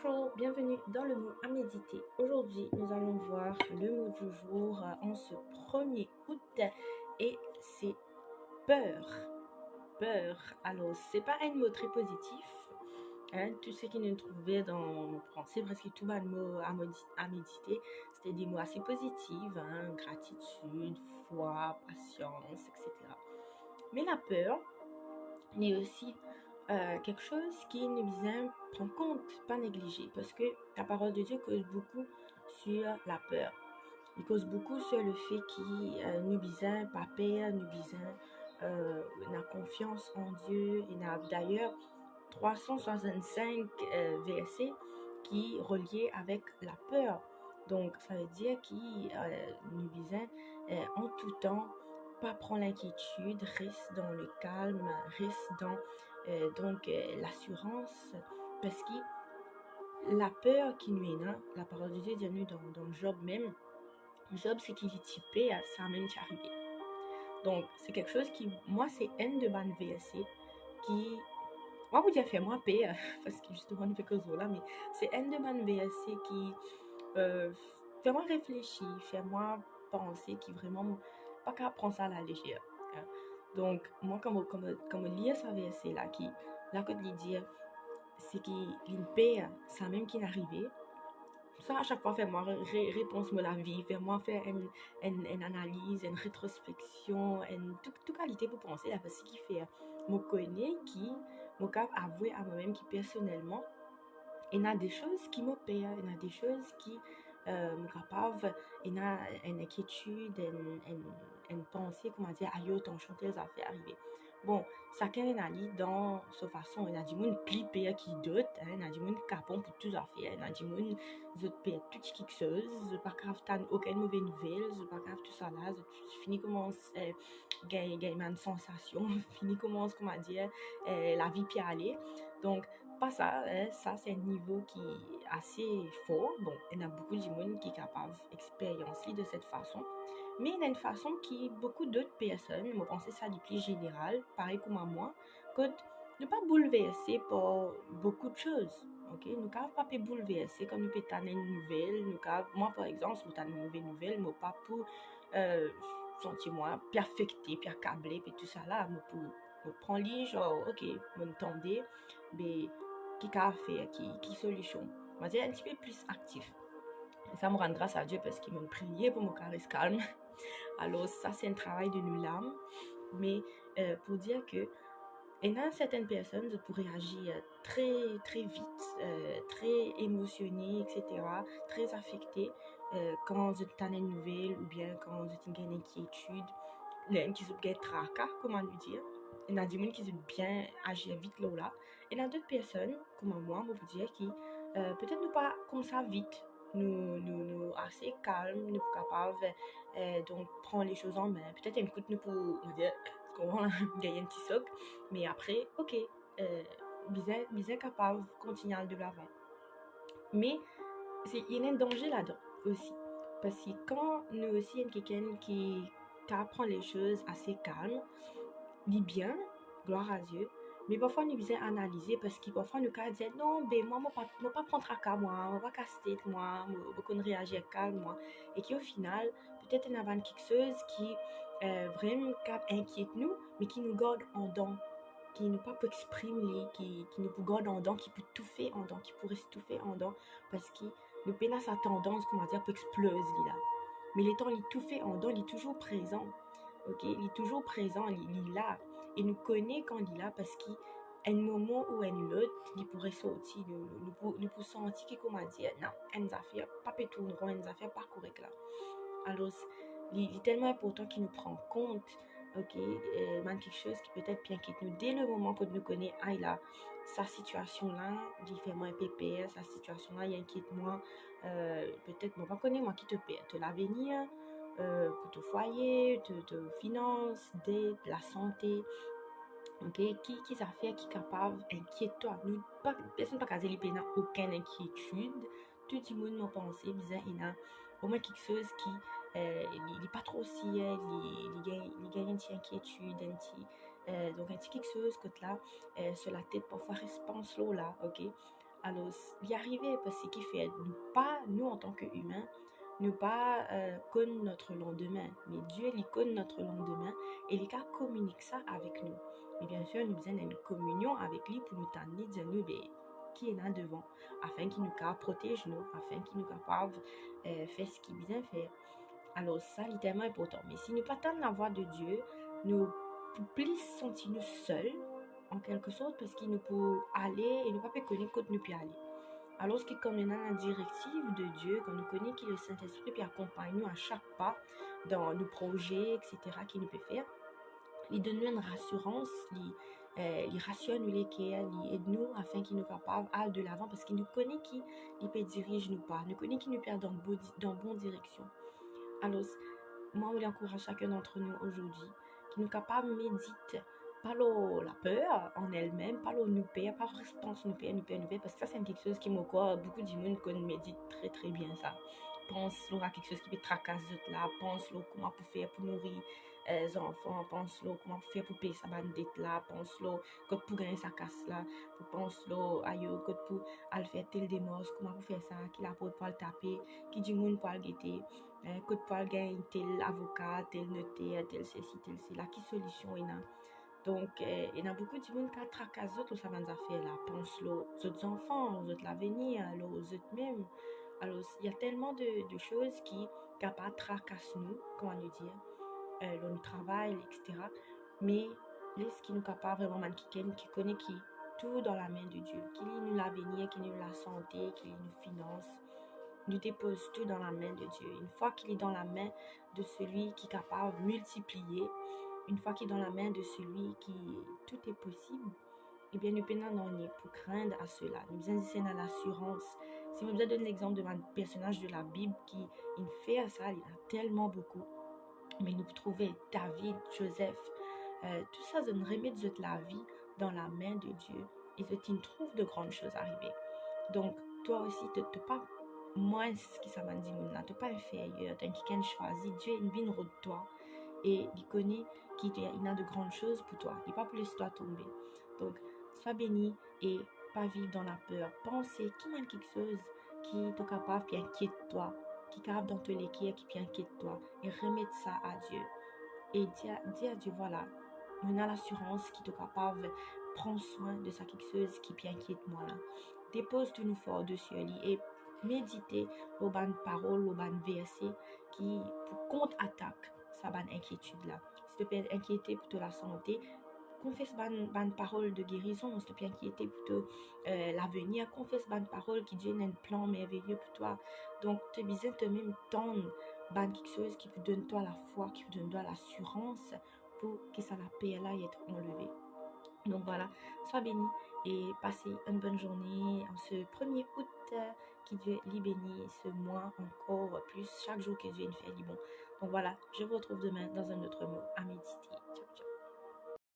Bonjour, bienvenue dans le mot à méditer. Aujourd'hui, nous allons voir le mot du jour en ce 1er août et c'est peur. Peur. Alors, c'est pas un mot très positif. Tout ce qui nous trouvait dans mon français, presque tout le mot à méditer, c'était des mots assez positifs, gratitude, foi, patience, etc. Mais la peur est aussi quelque chose qui nous vient prendre compte, pas négliger, parce que la parole de Dieu cause beaucoup sur la peur. Il cause beaucoup sur le fait qu'il nous besoin pas peur, nous besoin la confiance en Dieu. Il y a d'ailleurs 365 versets qui reliés avec la peur. Donc, ça veut dire qu'il nous besoin en tout temps pas prendre l'inquiétude, reste dans le calme, reste dans l'assurance, parce que la peur qui nous est là, la parole de Dieu dit nous dans Job même, Job c'est qu'il est typé à ça même qui arrivé. Donc c'est quelque chose qui, moi c'est un de mes versets qui, moi vous dire fait moi peur, parce que justement nous fait que là, mais c'est un de mes versets qui fait moi réfléchir, fait moi penser, qui vraiment pas qu'à prendre ça à la légère. Donc, moi, comme lire ce verset-là, qui, là, que de dire, c'est qu'il paie ça même qui est arrivé. Ça, à chaque fois, fait moi réponse de la vie, fait moi faire une analyse, une rétrospection, toute qualité pour penser à ce qui fait. Je connais qui, je peux avouer à moi-même qui, personnellement, il y a des choses qui me paient, il y a des choses qui me capable, il y a une inquiétude, une pensée, comment dire, aïe, ton chanteuse a fait arriver. Bon, chacun a dit dans sa façon, il y a du monde plus payé qui d'autres, il y a du monde capon pour tout affaire, il y a du monde qui paye tout quelque chose, pas grave, t'as aucune mauvaise nouvelle, pas grave, tout ça là, fini commence, gagner une sensation, fini commence, comment dire, la vie puis aller. Donc, pas ça, ça c'est un niveau qui est assez fort. Bon, il y a beaucoup de monde qui est capable d'expériencer de cette façon. Mais il y a une façon qui beaucoup d'autres personnes, je pense ça du plus général, pareil comme à moi, que ne pas bouleverser par beaucoup de choses. Ok, nous ne pouvons pas bouleverser comme nous pouvons une nouvelle. Moi par exemple, si je une nouvelle nouvelle, je pas pour sentir moi puis affecté, puis accablé, puis tout ça là, je prends les genre ok, je me tendais, mais qui qu'a fait, qui solution. On va dire un petit peu plus actif. Et ça me rend grâce à Dieu parce qu'il m'a prié pour me caresse calme. Alors ça c'est un travail de nous l'âme. Mais pour dire que il y a certaines personnes qui pourraient réagir très très vite, très émotionnées, etc., très affectées quand vous avez une nouvelle ou bien quand vous avez une inquiétude, même qui ont un tracas, comment nous dire. Il y a des gens qui ont bien agir vite là. Il y a d'autres personnes, comme moi, on vous dire, qui peut-être nous pas comme ça vite, nous assez calmes, nous capables donc prendre les choses en main. Peut-être une coup nous pour nous dire comment gagner un petit soc, mais après, ok, bien capable de continuer de l'avant. Mais il y a un danger là-dedans aussi. Parce que quand nous aussi, il y a quelqu'un qui apprend les choses assez calme, dit bien, gloire à Dieu, mais parfois nous besoin analyser parce que parfois nous cas dire non, ben moi, je pas prendre à cas moi, je pas casser moi, je ne réagir calme moi. Et qui au final, peut-être il y a quelque chose qui vraiment inquiète nous, mais qui nous garde en dedans, qui ne pas peut exprimer, qui nous garde en dedans, qui peut tout faire en dedans, qui pourrait tout faire en dedans, parce que le pénis a tendance, comment dire, peut exploser là. Mais l'étant, il tout fait en dedans, il est toujours présent. Ok, il est toujours présent, il est là. Et nous connaît quand il est là parce qu'à un moment ou à un autre, il pourrait sortir, nous pour sentir que, comment dire, non, une affaire, pas tourner rond, une affaire pas correcte là. Alors, il est tellement important qu'il nous prend compte, ok, même quelque chose qui peut-être bien inquiète nous dès le moment que nous connaît, ah, il a sa situation là, il fait moins PPS, sa situation là, il inquiète moi, peut-être, moi, pas connaître moi qui te paie, te l'avenir, pour ton foyer, te finances, dette, la santé, ok, qui ça fait, qui est capable, inquiète-toi, nous, pas, personne pas casé les n'a aucune inquiétude, tout le monde m'a pensé, bizarre, il y a au moins quelque chose qui, il est pas trop si, il gagne une petite inquiétude, un petit, donc un petit quelque chose que là, sur la tête, parfois, réponse là, ok, Alors, y arriver parce qu'il fait, nous pas, nous en tant qu'humains, nous pas connaître notre lendemain, mais Dieu, il connaît notre lendemain et il communique ça avec nous. Mais bien sûr, nous avons une communion avec lui pour nous tenir, de nous, qui est là devant, afin qu'il nous protège nous, afin qu'il nous capable faire ce qu'il bien faire. Alors, ça, c'est tellement important. Mais si nous pas tant la voix de Dieu, nous plus sentir nous seuls, en quelque sorte, parce qu'il nous peut aller et nous pas connaître quand nous peut aller. Alors, ce qui est comme la directive de Dieu, quand nous connaissons que le Saint-Esprit peut accompagner nous à chaque pas dans nos projets, etc., qu'il nous peut faire, il donne nous une rassurance, il rassure nous les cœurs, il aide nous afin qu'il nous capable aller de l'avant parce qu'il nous connaît qui il peut diriger nous pas, nous connaît qui nous perd dans bonne direction. Alors, moi, je encourage chacun d'entre nous aujourd'hui qui nous capable de méditer, pas la peur en elle-même, pas nous peur, pas réponse nous peur, parce que ça, c'est quelque chose qui m'occupe beaucoup de monde qu'on médite très très bien ça. Pense à quelque chose qui peut tracasser là, pense comment pour faire pour nourrir les enfants, pense comment pour faire pour payer sa bandette là, pense quand pour gagner sa casse là, pense ayo quand pour aller faire tel démos, comment pour faire ça, qui la porte pour le taper, qui du monde pour le guetter. Quand pour gagner tel avocat, tel notaire, tel ceci, tel cela, qui solution il y a. Donc, il y a beaucoup de monde qui tracassent autres, ça va nous faire là. Pense aux autres enfants, aux autres l'avenir, aux autres même. Alors, il y a tellement de choses qui capables de tracasser nous, comment nous dire, le travail, etc. Mais, ce qui nous capable vraiment, qui connaît qui tout dans la main de Dieu, qui nous l'avenir, qui nous la santé, qui nous finance. Nous dépose tout dans la main de Dieu. Une fois qu'il est dans la main de celui qui est capable de multiplier, une fois qu'il est dans la main de celui qui tout est possible, eh bien, nous pouvons pour craindre à cela. Nous avons dans l'assurance. Si vous avez donné l'exemple de un personnage de la Bible qui il fait ça, il a tellement beaucoup. Mais nous trouvons David, Joseph, tout ça, ça remet de la vie dans la main de Dieu. Et tu trouves de grandes choses arriver. Donc, toi aussi, tu n'es pas moins ce qui ça m'a dit, tu n'es pas inférieur, tu es quelqu'un choisi. Dieu est une bien de toi et il connaît qu'il a de grandes choses pour toi. Il n'est pas pour laisser toi tomber. Donc, sois béni et pas vivre dans la peur. Pensez qu'il y a quelque chose qui est capable puis inquiète toi, qui est capable dans te l'équerre, qui puis inquiète toi et remettre ça à Dieu. Et dis à Dieu, voilà, on a l'assurance qui est capable de prendre soin de ça quelque chose qui puis inquiète moi là. Dépose tout nous fort dessus et méditer aux bonnes paroles, aux bonnes versets qui pour contre-attaque sa bonne inquiétude là. Si tu peux être inquiété pour te la santé, confesse bonne parole de guérison. Si tu peux inquiéter pour te l'avenir, confesse bonne parole qui Dieu a un plan merveilleux pour toi. Donc tu as besoin de même tendre quelque chose qui peut donner toi la foi, qui peut donner toi l'assurance pour que ça la paix là être enlevée. Donc voilà, sois béni et passez une bonne journée en ce 1er août. Que Dieu les bénisse ce mois encore plus, chaque jour que Dieu nous fait du bon. Donc voilà, je vous retrouve demain dans un autre mot à méditer. Ciao, ciao.